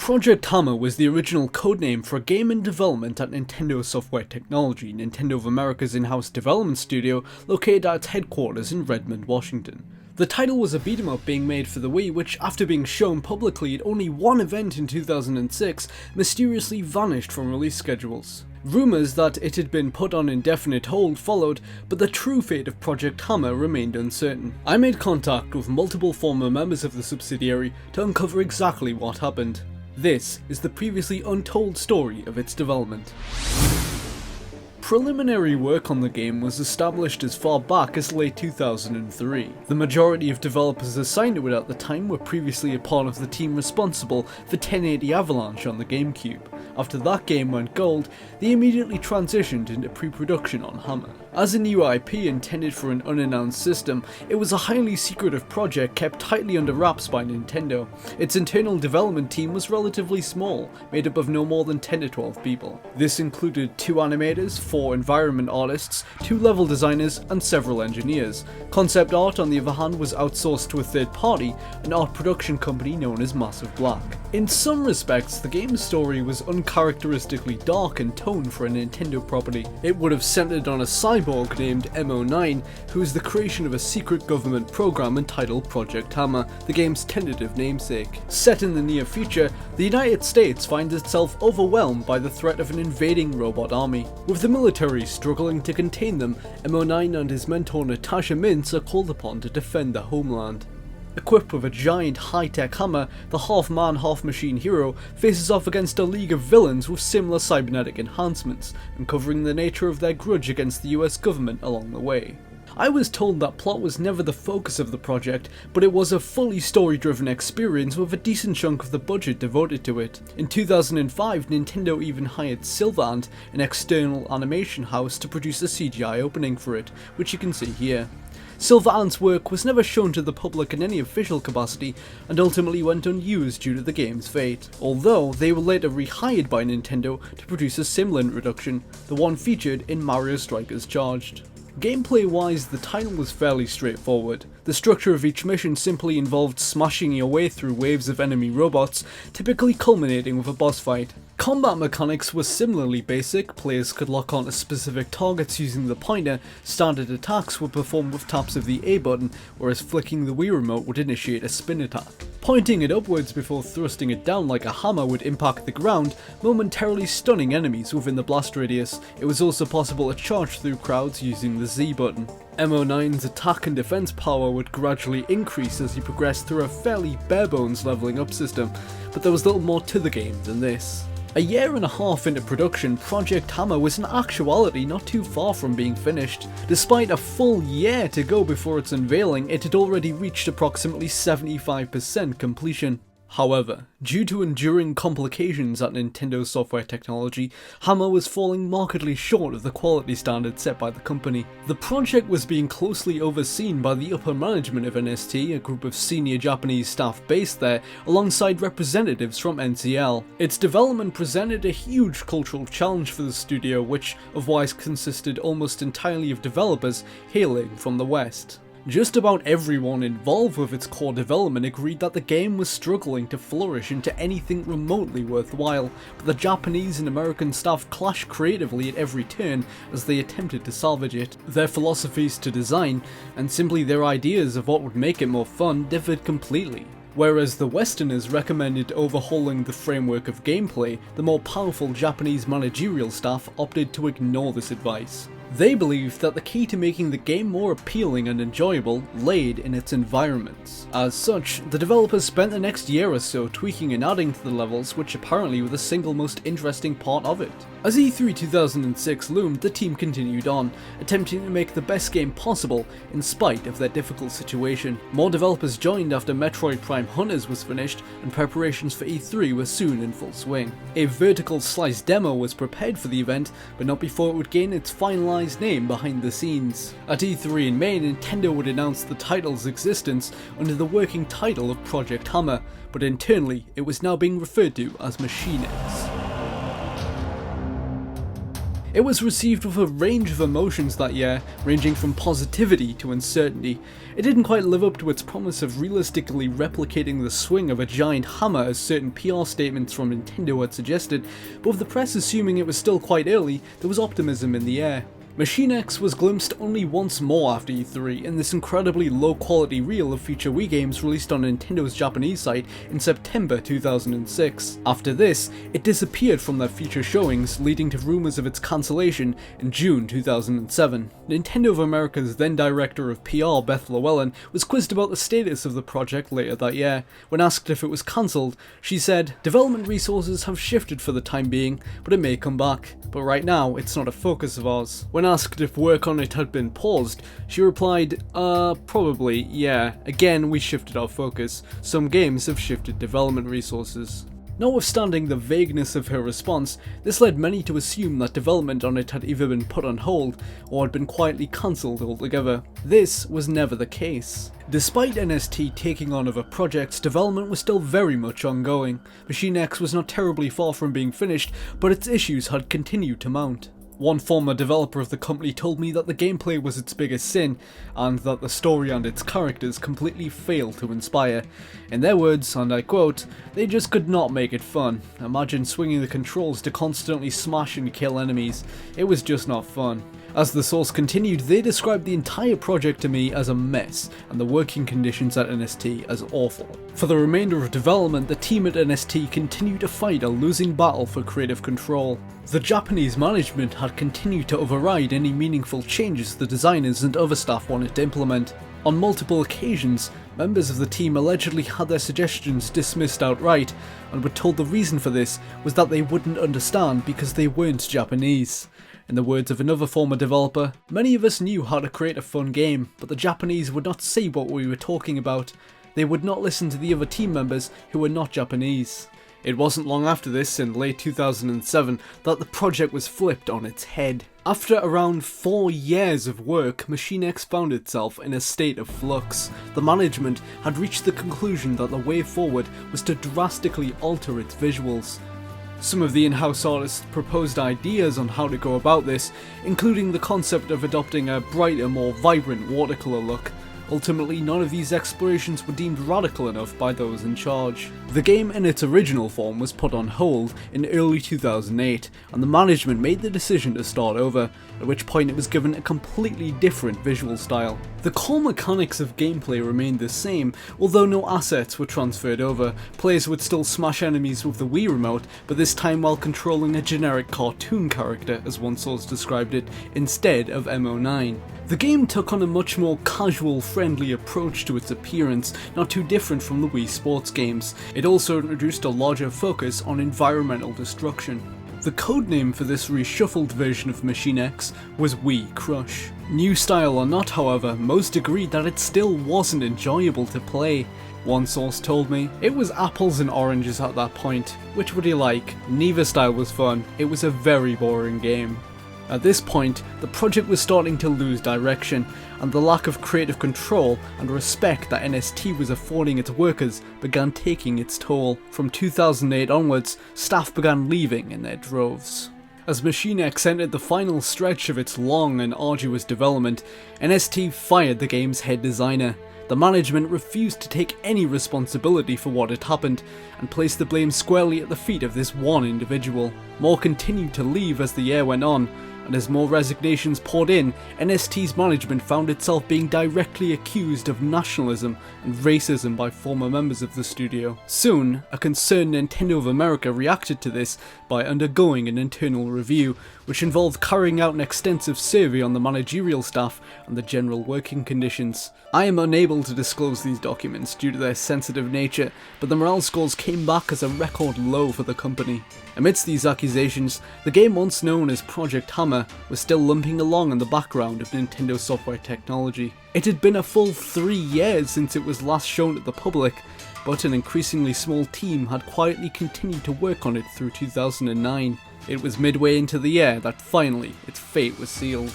Project H.A.M.M.E.R was the original codename for a game in development at Nintendo Software Technology, Nintendo of America's in-house development studio located at its headquarters in Redmond, Washington. The title was a beat-em-up being made for the Wii, which, after being shown publicly at only one event in 2006, mysteriously vanished from release schedules. Rumours that it had been put on indefinite hold followed, but the true fate of Project H.A.M.M.E.R remained uncertain. I made contact with multiple former members of the subsidiary to uncover exactly what happened. This is the previously untold story of its development. Preliminary work on the game was established as far back as late 2003. The majority of developers assigned to it at the time were previously a part of the team responsible for 1080 Avalanche on the GameCube. After that game went gold, they immediately transitioned into pre-production on H.A.M.M.E.R. As a new IP intended for an unannounced system, it was a highly secretive project kept tightly under wraps by Nintendo. Its internal development team was relatively small, made up of no more than 10 to 12 people. This included 2 animators, 4 environment artists, 2 level designers, and several engineers. Concept art, on the other hand, was outsourced to a third party, an art production company known as Massive Black. In some respects, the game's story was uncharacteristically dark in tone for a Nintendo property. It would have centered on a cyborg named M09, who is the creation of a secret government program entitled Project H.A.M.M.E.R, the game's tentative namesake. Set in the near future, the United States finds itself overwhelmed by the threat of an invading robot army. With the military struggling to contain them, M09 and his mentor Natasha Mintz are called upon to defend their homeland. Equipped with a giant high-tech hammer, the half-man, half-machine hero faces off against a league of villains with similar cybernetic enhancements, uncovering the nature of their grudge against the US government along the way. I was told that plot was never the focus of the project, but it was a fully story-driven experience with a decent chunk of the budget devoted to it. In 2005, Nintendo even hired Silverant, an external animation house, to produce a CGI opening for it, which you can see here. Silverant's work was never shown to the public in any official capacity and ultimately went unused due to the game's fate, although they were later rehired by Nintendo to produce a similar introduction, the one featured in Mario Strikers Charged. Gameplay-wise, the title was fairly straightforward. The structure of each mission simply involved smashing your way through waves of enemy robots, typically culminating with a boss fight. Combat mechanics were similarly basic. Players could lock onto specific targets using the pointer, standard attacks were performed with taps of the A button, whereas flicking the Wii remote would initiate a spin attack. Pointing it upwards before thrusting it down like a hammer would impact the ground, momentarily stunning enemies within the blast radius. It was also possible to charge through crowds using the Z button. M09's attack and defense power would gradually increase as you progressed through a fairly bare-bones leveling up system, but there was little more to the game than this. A year and a half into production, Project H.A.M.M.E.R was in actuality not too far from being finished. Despite a full year to go before its unveiling, it had already reached approximately 75% completion. However, due to enduring complications at Nintendo Software Technology, H.A.M.M.E.R was falling markedly short of the quality standard set by the company. The project was being closely overseen by the upper management of NST, a group of senior Japanese staff based there, alongside representatives from NCL. Its development presented a huge cultural challenge for the studio, which otherwise consisted almost entirely of developers hailing from the West. Just about everyone involved with its core development agreed that the game was struggling to flourish into anything remotely worthwhile, but the Japanese and American staff clashed creatively at every turn as they attempted to salvage it. Their philosophies to design, and simply their ideas of what would make it more fun, differed completely. Whereas the Westerners recommended overhauling the framework of gameplay, the more powerful Japanese managerial staff opted to ignore this advice. They believed that the key to making the game more appealing and enjoyable laid in its environments. As such, the developers spent the next year or so tweaking and adding to the levels, which apparently were the single most interesting part of it. As E3 2006 loomed, the team continued on, attempting to make the best game possible in spite of their difficult situation. More developers joined after Metroid Prime Hunters was finished, and preparations for E3 were soon in full swing. A vertical slice demo was prepared for the event, but not before it would gain its finalized name behind the scenes. At E3 in May, Nintendo would announce the title's existence under the working title of Project H.A.M.M.E.R, but internally it was now being referred to as Machine X. It was received with a range of emotions that year, ranging from positivity to uncertainty. It didn't quite live up to its promise of realistically replicating the swing of a giant hammer as certain PR statements from Nintendo had suggested, but with the press assuming it was still quite early, there was optimism in the air. Machine X was glimpsed only once more after E3 in this incredibly low quality reel of future Wii games released on Nintendo's Japanese site in September 2006. After this, it disappeared from their future showings, leading to rumours of its cancellation in June 2007. Nintendo of America's then director of PR, Beth Llewellyn, was quizzed about the status of the project later that year. When asked if it was cancelled, she said, "Development resources have shifted for the time being, but it may come back. But right now, it's not a focus of ours." When asked if work on it had been paused, she replied, probably, yeah. Again, we shifted our focus. Some games have shifted development resources. Notwithstanding the vagueness of her response, this led many to assume that development on it had either been put on hold or had been quietly cancelled altogether. This was never the case. Despite NST taking on other projects, development was still very much ongoing. Machine X was not terribly far from being finished, but its issues had continued to mount. One former developer of the company told me that the gameplay was its biggest sin, and that the story and its characters completely failed to inspire. In their words, and I quote, "They just could not make it fun. Imagine swinging the controls to constantly smash and kill enemies. It was just not fun." As the source continued, they described the entire project to me as a mess, and the working conditions at NST as awful. For the remainder of development, the team at NST continued to fight a losing battle for creative control. The Japanese management had continued to override any meaningful changes the designers and other staff wanted to implement. On multiple occasions, members of the team allegedly had their suggestions dismissed outright, and were told the reason for this was that they wouldn't understand because they weren't Japanese. In the words of another former developer, "Many of us knew how to create a fun game, but the Japanese would not say what we were talking about. They would not listen to the other team members who were not Japanese." It wasn't long after this, in late 2007, that the project was flipped on its head. After around 4 years of work, Machine X found itself in a state of flux. The management had reached the conclusion that the way forward was to drastically alter its visuals. Some of the in-house artists proposed ideas on how to go about this, including the concept of adopting a brighter, more vibrant watercolour look. Ultimately, none of these explorations were deemed radical enough by those in charge. The game in its original form was put on hold in early 2008, and the management made the decision to start over, at which point it was given a completely different visual style. The core mechanics of gameplay remained the same, although no assets were transferred over. Players would still smash enemies with the Wii remote, but this time while controlling a generic cartoon character, as one source described it, instead of MO9. The game took on a much more casual, friendly approach to its appearance, not too different from the Wii sports games. It also introduced a larger focus on environmental destruction. The codename for this reshuffled version of Machine X was Wii Crush. New style or not, however, most agreed that it still wasn't enjoyable to play. One source told me, "It was apples and oranges at that point. Which would you like? Neither style was fun. It was a very boring game." At this point, the project was starting to lose direction, and the lack of creative control and respect that NST was affording its workers began taking its toll. From 2008 onwards, staff began leaving in their droves. As Machine X entered the final stretch of its long and arduous development, NST fired the game's head designer. The management refused to take any responsibility for what had happened, and placed the blame squarely at the feet of this one individual. More continued to leave as the year went on, and as more resignations poured in, NST's management found itself being directly accused of nationalism and racism by former members of the studio. Soon, a concerned Nintendo of America reacted to this by undergoing an internal review, which involved carrying out an extensive survey on the managerial staff and the general working conditions. I am unable to disclose these documents due to their sensitive nature, but the morale scores came back as a record low for the company. Amidst these accusations, the game once known as Project H.A.M.M.E.R was still lumping along in the background of Nintendo software technology. It had been a full 3 years since it was last shown to the public, but an increasingly small team had quietly continued to work on it through 2009. It was midway into the year that finally its fate was sealed.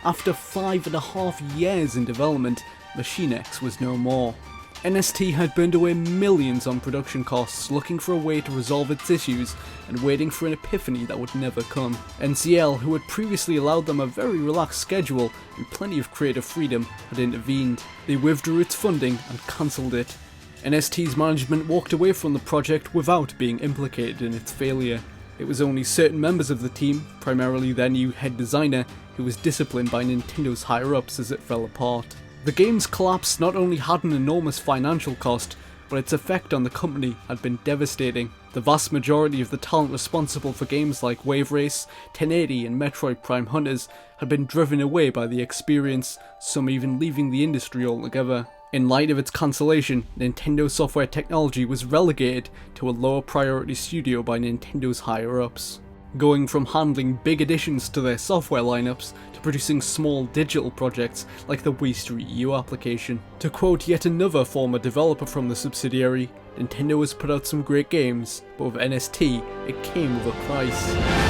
After 5.5 years in development, Machine X was no more. NST had burned away millions on production costs looking for a way to resolve its issues and waiting for an epiphany that would never come. NCL, who had previously allowed them a very relaxed schedule and plenty of creative freedom, had intervened. They withdrew its funding and cancelled it. NST's management walked away from the project without being implicated in its failure. It was only certain members of the team, primarily their new head designer, who was disciplined by Nintendo's higher-ups as it fell apart. The game's collapse not only had an enormous financial cost, but its effect on the company had been devastating. The vast majority of the talent responsible for games like Wave Race, 1080 and Metroid Prime Hunters had been driven away by the experience, some even leaving the industry altogether. In light of its cancellation, Nintendo Software Technology was relegated to a lower priority studio by Nintendo's higher-ups, going from handling big additions to their software lineups to producing small digital projects like the Wii Street U application. To quote yet another former developer from the subsidiary, Nintendo has put out some great games, but with NST, it came with a price.